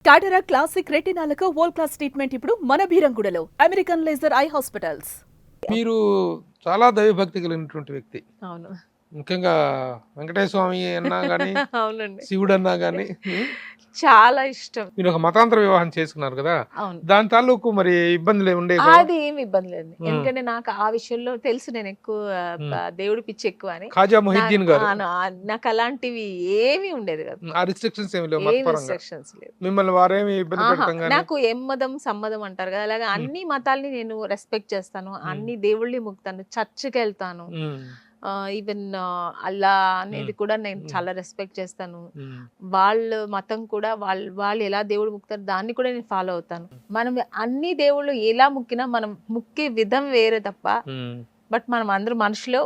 టాటరా classic రెటినాలకు world class treatment ఇప్పుడు మన భీరంగూడలో American laser eye hospitals. మీరు చాలా దైవభక్తి కలిగినటువంటి వ్యక్తి. అవును. ముఖ్యంగా వెంకటేశ్వర స్వామి అన్నా గానీ, అవునండి. శివుడు అన్నా గానీ చాలా ఇష్టం. మీరు ఒక మతాంతర వివాహం చేసుకున్నారు కదా, అవును. దాని తాలూకు మరి ఇబ్బందులు ఉండేవి కదా? అది ఏమి ఇబ్బంది లేదు. ఎందుకంటే నాకు ఆ విషయంలో తెలుసు, నేను ఎక్కువ దేవుడి పిచ్చి ఎక్కువ అని. ఖాజా మొహిద్దీన్ గారు నాకు అలాంటివి ఏమి ఉండేది కదా, ఆ రిస్ట్రిక్షన్స్ ఏమి లేవు, ఏం మతపరంగా రిస్ట్రిక్షన్స్ లేవు. మిమ్మల్ని వారేమి ఇబ్బంది పెట్టడం గానీ? నాకు ఎమ్మదం సమ్మదం అంటారు కదా, అలాగే అన్ని మతాల్ని నేను రెస్పెక్ట్ చేస్తాను, అన్ని దేవుళ్ళని ముక్తాను, చర్చికి వెళ్తాను. ఈవెన్ అల్లా అనేది కూడా నేను చాలా రెస్పెక్ట్ చేస్తాను. వాళ్ళ మతం కూడా వాళ్ళు ఎలా దేవుడు ముక్తారు దాన్ని కూడా నేను ఫాలో అవుతాను. మనం అన్ని దేవుళ్ళు ఎలా ముక్కినా మనం ముక్కే విధం వేరే తప్ప, బట్ మనం అందరూ మనుషులో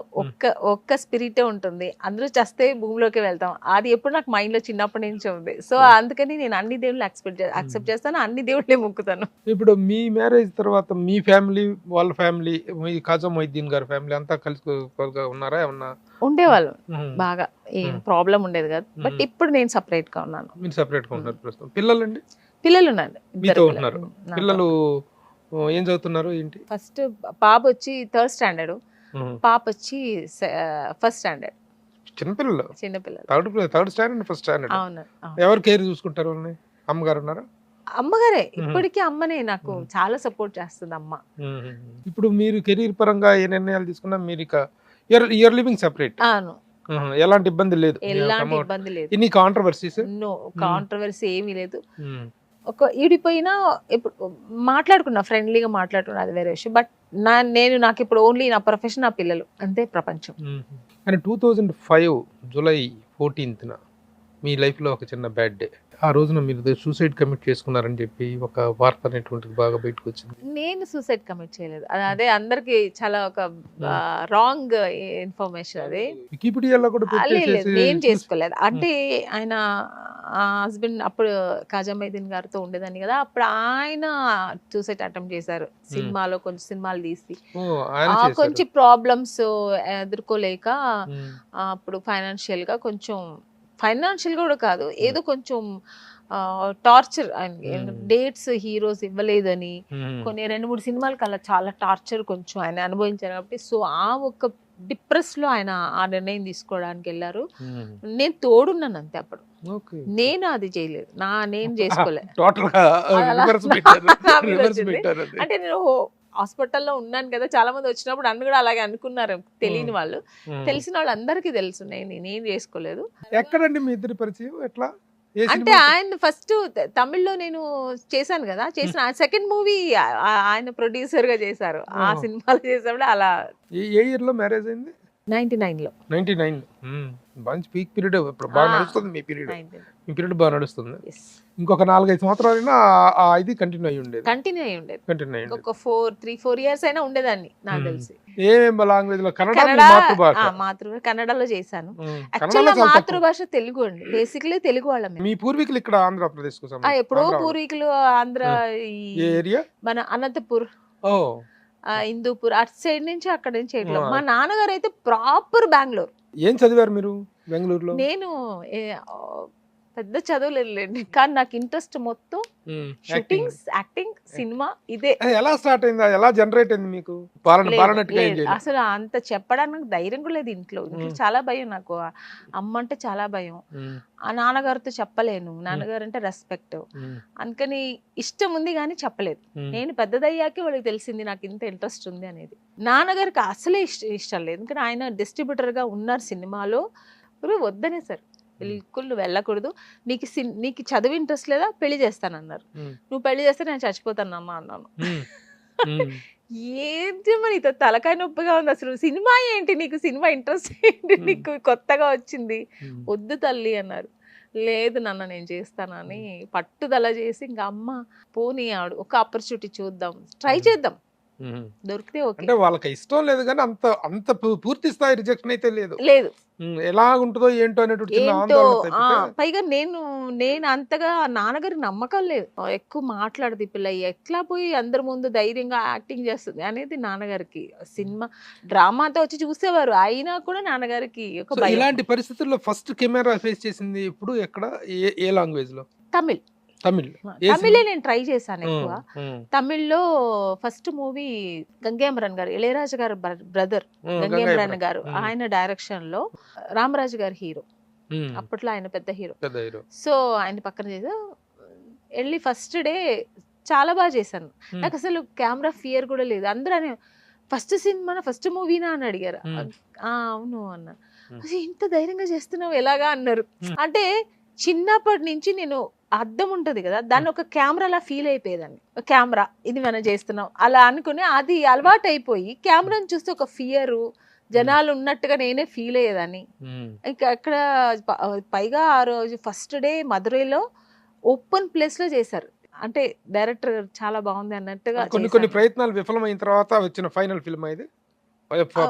ఒక్క స్పిరిటే ఉంటుంది. అందరూ చస్తే భూమిలోకి వెళ్తాం. అది ఎప్పుడు నాకు మైండ్ లో చిన్నప్పటి నుంచి ఉంది. సో అందుకని నేను అన్ని దేవుళ్ళు యాక్సెప్ట్ చేస్తాను, అన్ని దేవుళ్ళే ముక్కుతాను. ఇప్పుడు మీ మ్యారేజ్ తర్వాత మీ ఫ్యామిలీ, వాళ్ళ ఫ్యామిలీ, మీ ఖాజా మొహిద్దీన్ గారి ఫ్యామిలీ అంతా కలిసి ఉన్నారా? ఏమన్నా ఉండేవాళ్ళు బాగా, ఏం ప్రాబ్లం ఉండేది కాదు. బట్ ఇప్పుడు నేను సపరేట్ గా ఉన్నాను. మీరు సపరేట్ గా ఉన్నారు ప్రస్తుతం. పిల్లలండి? పిల్లలు ఉన్నారు, మీతో ఉన్నారు. పిల్లలు ఏం చదువుతున్నారు ఏంటి? ఫస్ట్ పాప వచ్చి 3rd స్టాండర్డ్, పాప వచ్చి 1st స్టాండర్డ్. చిన్నపిల్లలు? చిన్నపిల్లలు. 3rd standard 1st standard. అవును. ఎవరు కేర్ చూసుకుంటారు వాళ్ళని? అమ్మగారు ఉన్నారా? అమ్మగారే ఇప్పటికీ, అమ్మనే నాకు చాలా సపోర్ట్ చేస్తుంది అమ్మ. ఇప్పుడు మీరు కెరీర్ పరంగా ఏ నిర్ణయాలు తీసుకున్నా మీరు ఇక యూఆర్ లివింగ్ సెపరేట్? అవును. ఎలాంటి ఇబ్బంది లేదు? ఎలాంటి ఇబ్బంది లేదు. ఎన్ని కాంట్రవర్సీస్? నో కాంట్రవర్సీ ఏమీ లేదు. ఒక ఈడిపోయినా ఇప్పుడు మాట్లాడుకున్నా, ఫ్రెండ్లీగా మాట్లాడుకున్నా, అది వేరే విషయం. బట్ నాకు ఇప్పుడు ఓన్లీ నా ప్రొఫెషన్, నా పిల్లలు, అంతే ప్రపంచం. కానీ 2005 జూలై 14న మీ లైఫ్లో ఒక చిన్న బ్యాడ్ డే. ఆ రోజున మీరు సూసైడ్ కమిట్ చేసుకున్నారని చెప్పి ఒక వార్త అనేటువంటిది బాగా బయటకు వచ్చింది. నేను సూసైడ్ కమిట్ చేయలేదు. అదే అందరికి చాలా ఒక రాంగ్ ఇన్ఫర్మేషన్. అది వికీపీడియాలో కూడా నేను చేసుకోలేదు. అంటే ఆయన హస్బెండ్ అప్పుడు ఖాజా మొహిద్దీన్ గారితో ఉండేదాన్ని కదా, అప్పుడు ఆయన సూసైడ్ అటెంప్ట్ చేశారు. సినిమాలో కొంచెం సినిమాలు తీసి కొంచెం ప్రాబ్లమ్స్ ఎదుర్కోలేక, అప్పుడు ఫైనాన్షియల్ గా కొంచెం, ఫైనాన్షియల్ కూడా కాదు, ఏదో కొంచెం టార్చర్. డేట్స్ హీరోస్ ఇవ్వలేదని కొన్ని 2-3 సినిమాలకు అలా చాలా టార్చర్ కొంచెం ఆయన అనుభవించారు. కాబట్టి సో ఆ ఒక డిప్రెస్ లో ఆయన ఆ నిర్ణయం తీసుకోవడానికి వెళ్ళారు. నేను తోడున్నాను అంతే. అప్పుడు నేను అది చేయలేదు, నేను చేసుకోలేదు. అంటే నేను హాస్పిటల్లో ఉన్నాను కదా, చాలా మంది వచ్చినప్పుడు అన్ను కూడా అలాగే అనుకున్నారు, తెలియని వాళ్ళు. తెలిసిన వాళ్ళు అందరికీ తెలుసు, నేను చేసుకోలేదు. ఎక్కడండి మీ ఇద్దరి పరిచయం? ఎట్లా? అంటే ఆయన ఫస్ట్ తమిళ్లో నేను చేశాను కదా, చేసిన సెకండ్ మూవీ ఆయన ప్రొడ్యూసర్ గా చేశారు. ఆ సినిమాలో చేసినప్పుడు అలా. ఏ ఇయర్ లో మ్యారేజ్ అయింది? 99లో. 99. మంచి పీక్ పీరియడ్. ఇప్పుడు బాగా నడుస్తుంది మీ పీరియడ్. మీ పీరియడ్ బాగా నడుస్తుంది. ఇంకొక 4-5 సంవత్సరాలైనా ఇది కంటిన్యూ అయ్యి ఉండేది. ఒక 3-4 ఇయర్స్ అయినా ఉండేదాన్ని నాకు తెలిసి. ఏం లాంగ్వేజ్ లో? మాతృభాష కన్నడలో చేశాను. యాక్చువల్గా మాతృభాష తెలుగు అండి, బేసికలీ తెలుగు వాళ్ళం. మీ పూర్వీకులు ఇక్కడ ఆంధ్రప్రదేశ్ కు ఎప్పుడో పూర్వీకులు ఆంధ్ర, ఏరియా మన అనంతపూర్, హిందూపూర్ అటు సైడ్ నుంచి, అక్కడ నుంచి. మా నాన్నగారు అయితే ప్రాపర్ బెంగళూరు. ఏం చదివారు మీరు బెంగళూరులో? నేను పెద్ద చదువులేండి, కానీ నాకు ఇంట్రెస్ట్ మొత్తం షూటింగ్స్, యాక్టింగ్, సినిమా, ఇదే. ఎలా స్టార్ట్ అయిందా? ఎలా జనరేట్ అయింది మీకు? అసలు అంత చెప్పడానికి ధైర్యం కూడా లేదు ఇంట్లో. చాలా భయం నాకు, అమ్మ అంటే చాలా భయం. ఆ నాన్నగారితో చెప్పలేను, నాన్నగారు అంటే రెస్పెక్ట్, అందుకని ఇష్టం ఉంది కానీ చెప్పలేదు. నేను పెద్దదయ్యాకే వాళ్ళకి తెలిసింది నాకు ఇంత ఇంట్రెస్ట్ ఉంది అనేది. నాన్నగారికి అసలే ఇష్టం లేదు, ఎందుకంటే ఆయన డిస్ట్రిబ్యూటర్ గా ఉన్నారు సినిమాలో. వద్దనే సార్, బిల్కుల్ వెళ్ళకూడదు, నీకు చదువు ఇంట్రెస్ట్ లేదా, పెళ్లి చేస్తానన్నారు. నువ్వు పెళ్లి చేస్తే నేను చచ్చిపోతానమ్మా అన్నాను. ఏంటి మరి తలకాయ నొప్పిగా ఉంది అసలు. సినిమా ఏంటి, నీకు సినిమా ఇంట్రెస్ట్ ఏంటి, నీకు కొత్తగా వచ్చింది, వద్దు తల్లి అన్నారు. లేదు నాన్న నేను చేస్తానని పట్టుదల చేసి, ఇంకా అమ్మ పోనీ ఒక ఆపర్చునిటీ చూద్దాం, ట్రై చేద్దాం, దొరికితే ఓకే. అంటే వాళ్ళకి ఇష్టం లేదు కానీ అంత అంత పూర్తి స్థాయి రిజెక్షన్ అయితే లేదు. ఎలా ఉంటుందో ఏంటో అనేటువంటి పైగా నేను అంతగా నాన్నగారి నమ్మకం లేదు. ఎక్కువ మాట్లాడదు పిల్ల, ఎట్లా పోయి అందరి ముందు ధైర్యంగా యాక్టింగ్ చేస్తుంది అనేది నాన్నగారికి. సినిమా డ్రామాతో వచ్చి చూసేవారు, అయినా కూడా నాన్నగారికి ఒక భయం. ఇలాంటి పరిస్థితుల్లో ఫస్ట్ కెమెరా ఫేస్ చేసింది ఇప్పుడు ఎక్కడ, ఏ లాంగ్వేజ్ లో? తమిళ్. తమిళ్ తమిళే నేను ట్రై చేశాను ఎక్కువ. తమిళ్లో ఫస్ట్ మూవీ గంగేమరన్ గారు, ఇళయరాజు గారు బ్రదర్ గంగేమరన్ గారు, ఆయన డైరెక్షన్ లో రామరాజు గారు హీరో. అప్పట్లో ఆయన పెద్ద హీరో. సో ఆయన పక్కన చేసా, వెళ్ళి ఫస్ట్ డే చాలా బాగా చేశాను. నాకు అసలు కెమెరా ఫియర్ కూడా లేదు. అందరూ ఫస్ట్ సినిమా ఫస్ట్ మూవీనా అని అడిగారు. అవును అన్న. ఇంత ధైర్యంగా చేస్తున్నావు ఎలాగా అన్నారు. అంటే చిన్నప్పటి నుంచి నేను అద్దం ఉంటది కదా, దాన్ని ఒక కెమెరాలా ఫీల్ అయిపోయేదాన్ని. కెమెరా ఇది మనం చేస్తున్నాం అలా అనుకుని అది అలవాటు అయిపోయి కెమెరాని చూస్తే ఒక ఫియరు, జనాలు ఉన్నట్టుగా నేనే ఫీల్ అయ్యేదాన్ని. ఇంకా అక్కడ పైగా ఆ రోజు ఫస్ట్ డే మధురైలో ఓపెన్ ప్లేస్ లో చేశారు. అంటే డైరెక్టర్ చాలా బాగుంది అన్నట్టుగా కొన్ని ప్రయత్నాలు విఫలమైన తర్వాత వచ్చిన ఫైనల్ ఫిల్మ్ ఇది.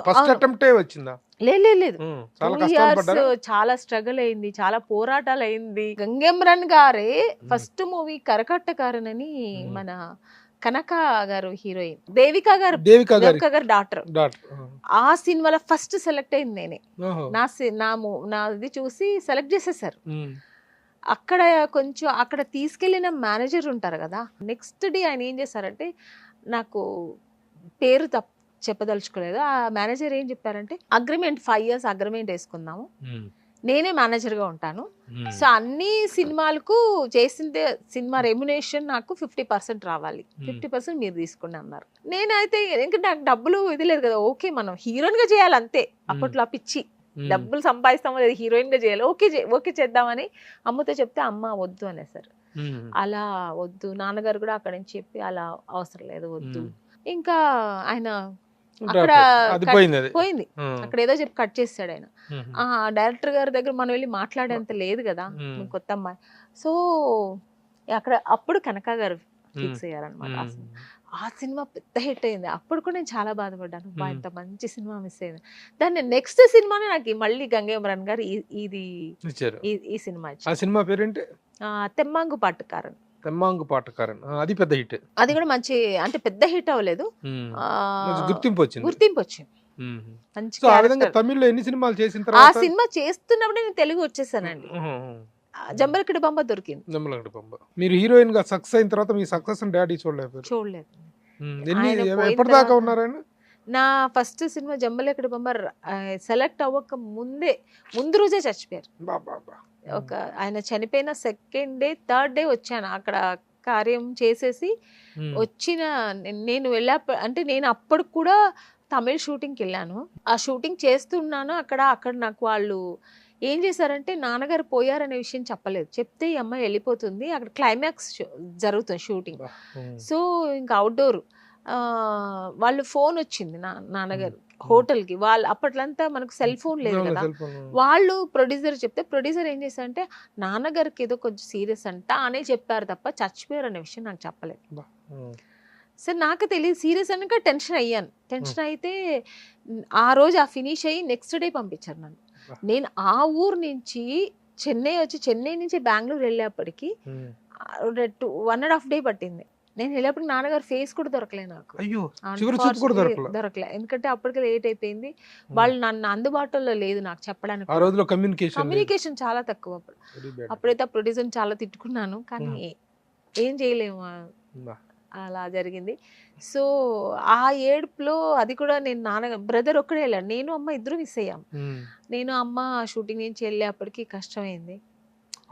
ఫస్ట్ అటెంప్టే వచ్చిందా? లేదు, 2 years చాలా స్ట్రగుల్ అయింది, చాలా పోరాటాలు అయింది. గంగేమరన్ గారే ఫస్ట్ మూవీ కరకట్టకారన్ అని, మన కనక గారు హీరోయిన్, దేవికా గారు డాక్టర్. ఆ సినిమాలో ఫస్ట్ సెలెక్ట్ అయింది నేనే. నాది చూసి సెలెక్ట్ చేసేసారు. అక్కడ కొంచెం అక్కడ తీసుకెళ్లిన మేనేజర్ ఉంటారు కదా, నెక్స్ట్ డే ఆయన ఏం చేశారంటే, నాకు పేరు చెప్పదలుచుకోలేదు. ఆ మేనేజర్ ఏం చెప్పారంటే, అగ్రిమెంట్ 5 years అగ్రిమెంట్ వేసుకుందాము, నేనే మేనేజర్ గా ఉంటాను. సో అన్ని సినిమాలకు చేసిందే సినిమా రెమ్యునేషన్ నాకు 50% రావాలి, 50% మీరు తీసుకోండి అన్నారు. నేనైతే ఇంకా నాకు డబ్బులు ఇది లేదు కదా, ఓకే మనం హీరోయిన్ గా చేయాలి అంతే. అప్పట్లో పిచ్చి, డబ్బులు సంపాదిస్తామో లేదు, హీరోయిన్ గా చేయాలి, ఓకే చేద్దామని అమ్మతో చెప్తే అమ్మ వద్దు అనేసారు. అలా వద్దు, నాన్నగారు కూడా అక్కడ నుంచి చెప్పి అలా అవసరం లేదు వద్దు. ఇంకా ఆయన అక్కడ పోయింది, అక్కడ ఏదో చెప్పి కట్ చేస్తాడు ఆయన. ఆ డైరెక్టర్ గారి దగ్గర మనం వెళ్ళి మాట్లాడేంత లేదు కదా, కొత్త అమ్మాయి. సో అక్కడ అప్పుడు కనక గారు ఫిక్స్ అయ్యారనమాట. ఆ సినిమా పెద్ద హిట్ అయింది. అప్పుడు కూడా నేను చాలా బాధపడ్డాను, ఇంత మంచి సినిమా మిస్ అయింది. దాన్ని నెక్స్ట్ సినిమానే నాకు మళ్ళీ గంగేమరన్ గారు ఈ సినిమా ఇచ్చారు. ఆ సినిమా పేరేంటి? తెమ్మాంగు పాటకారన్. అది పెద్ద హిట్. అది కూడా మంచి, అంటే పెద్ద హిట్ అవ్వలేదు, గుర్తింపు వచ్చింది. తమిళ్లో ఎన్ని సినిమాలు చేసిన తర్వాత? ఆ సినిమా చేస్తున్నప్పుడు నేను తెలుగు వచ్చేసానండి. జంబలకడి బొమ్మ దొరికింది. మీరు హీరోయిన్ గా సక్సెస్ అయిన తర్వాత మీ సక్సెస్ డాడీ చూడలేదు. ఎప్పటిదాకా ఉన్నారైనా? నా ఫస్ట్ సినిమా జంబలకడి బొమ్మ సెలెక్ట్ అవ్వక ముందు రోజే చచ్చిపోయారు. ఒక ఆయన చనిపోయిన 2nd day 3rd day వచ్చాను. అక్కడ కార్యం చేసేసి వచ్చిన నేను అంటే నేను అప్పుడు కూడా తమిళ్ షూటింగ్కి వెళ్ళాను. ఆ షూటింగ్ చేస్తున్నాను. అక్కడ నాకు వాళ్ళు ఏం చేశారంటే, నాన్నగారు పోయారనే విషయం చెప్పలేదు. చెప్తే ఈ అమ్మాయి వెళ్ళిపోతుంది, అక్కడ క్లైమాక్స్ జరుగుతుంది షూటింగ్. సో ఇంకా అవుట్డోర్ వాళ్ళు ఫోన్ వచ్చింది నాన్నగారు హోటల్కి. వాళ్ళు అప్పట్లంతా మనకు సెల్ ఫోన్ లేదు కదా, వాళ్ళు ప్రొడ్యూసర్ చెప్తే ప్రొడ్యూసర్ ఏం చేశారంటే, నాన్నగారికి ఏదో కొంచెం సీరియస్ అంట అనే చెప్పారు తప్ప చచ్చిపోయారు అనే విషయం నాకు చెప్పలేదు. సరే నాకు తెలియదు, సీరియస్ అనక టెన్షన్ అయ్యాను. టెన్షన్ అయితే ఆ రోజు ఆ ఫినిష్ అయ్యి నెక్స్ట్ డే పంపించారు నన్ను. నేను ఆ ఊరు నుంచి చెన్నై నుంచి బెంగళూరు వెళ్ళేప్పటికి 1.5 day పట్టింది. నేను వెళ్ళేప్పటికి నాన్నగారు ఫేస్ కూడా దొరకలే నాకు. దొరకలే, ఎందుకంటే అప్పటికే లేట్ అయిపోయింది. వాళ్ళు నన్ను అందుబాటులో లేదు నాకు చెప్పడానికి. కమ్యూనికేషన్ చాలా తక్కువ. అప్పుడైతే ఆ ప్రొడ్యూసర్ చాలా తిట్టుకున్నాను, కానీ ఏం చేయలేము, అలా జరిగింది. సో ఆ ఏడుపులో అది కూడా నేను బ్రదర్ ఒక్కడే వెళ్ళాను, నేను అమ్మ ఇద్దరు మిస్ అయ్యాం. నేను అమ్మ షూటింగ్ నుంచి వెళ్ళేప్పటికి కష్టమైంది.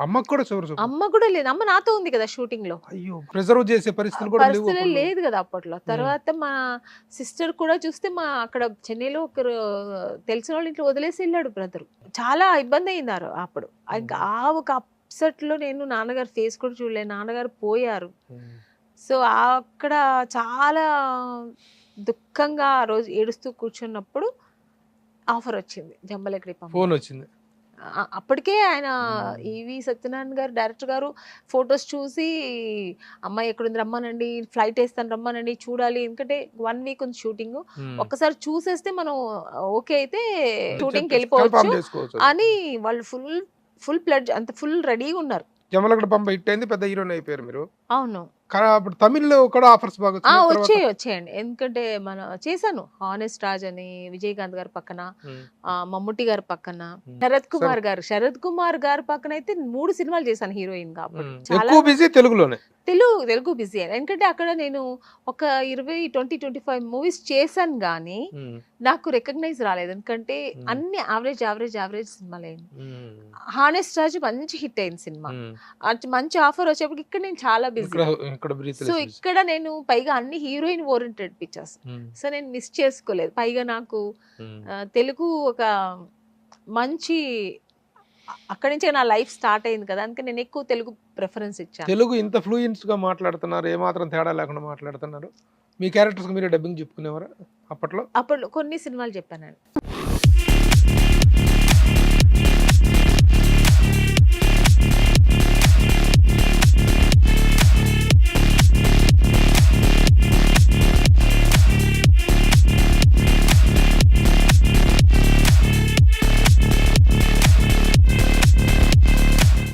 అమ్మ కూడా లేదు, అమ్మ నాతో ఉంది కదా షూటింగ్ లో, పరిస్థితి లేదు కదా అప్పట్లో. తర్వాత మా సిస్టర్ కూడా చూస్తే అక్కడ చెన్నైలో ఒకరు తెలిసిన వాళ్ళ ఇంట్లో వదిలేసి వెళ్ళాడు బ్రదర్. చాలా ఇబ్బంది అయిందారు అప్పుడు. ఇంకా ఆ ఒక అప్సెట్ లో నేను నాన్నగారు ఫేస్ కూడా చూడలేదు, నాన్నగారు పోయారు. సో అక్కడ చాలా దుఃఖంగా ఆ రోజు ఏడుస్తూ కూర్చున్నప్పుడు ఆఫర్ వచ్చింది, జంబలకడి ఫోన్ వచ్చింది. అప్పటికే ఆయన ఈవి సత్యనారాయణ గారు డైరెక్టర్ గారు ఫొటోస్ చూసి, అమ్మాయి ఎక్కడుంది రమ్మానండి, ఫ్లైట్ వేస్తాను రమ్మానండి, చూడాలి, ఎందుకంటే 1 week ఉంది షూటింగ్, ఒక్కసారి చూసేస్తే మనం ఓకే అయితే షూటింగ్కి వెళ్ళిపోవచ్చు అని వాళ్ళు ఫుల్ ప్లెడ్జ్ అంత ఫుల్ రెడీగా ఉన్నారు. జంబలకడి బొమ్మ హిట్ అయింది, పెద్ద హీరోయిన్ అయిపోయారు మీరు. అవును, అప్పుడు తమిళ్లో కూడా ఆఫర్స్ బాగా వచ్చినాయి తర్వాత. వచ్చేయండి. ఎందుకంటే చేశాను హానెస్ట్ రాజ్ అని విజయకాంత్ గారి పక్కన, ఉమ్, మమ్ముట్టి గారి పక్కన, ఉమ్. శరత్ కుమార్ గారి పక్కన అయితే 3 సినిమాలు చేశాను హీరోయిన్ గా. అప్పుడు చాలా ఎక్కువ బిజీ తెలుగులోనే. తెలుగు బిజీ. ఎందుకంటే అక్కడ నేను ఒక 20-25 మూవీస్ చేశాను గానీ ఉమ్, నాకు రికగ్నైజ్ రాలేదు. ఎందుకంటే అన్ని యావరేజ్ సినిమాలు అయింది. హానెస్ట్ రాజు మంచి హిట్ అయింది సినిమా. మంచి ఆఫర్ వచ్చేప్పటికి ఇక్కడ నేను చాలా బిజీ. ఇక్కడ బ్రీత్ సో ఇక్కడ నేను పైగా అన్ని హీరోయిన్ ఓరియంటెడ్ పిక్చర్స్. సో నేను మిస్ చేసుకోలేదు. పైగా నాకు తెలుగు ఒక మంచి అక్కడి నుంచే నా లైఫ్ స్టార్ట్ అయింది కదా, అందుకే నేను ఎక్కువ తెలుగు ప్రిఫరెన్స్ ఇచ్చాను. తెలుగు ఇంత ఫ్లూయెన్స్ గా మాట్లాడుతున్నారు, ఏమాత్రం తేడా లేకుండా మాట్లాడుతున్నారు. మీ క్యారెక్టర్స్ మీరే డబ్బింగ్ చెప్పుకునేవారా అప్పట్లో? అప్పుడు కొన్ని సినిమాలు చెప్పానండి.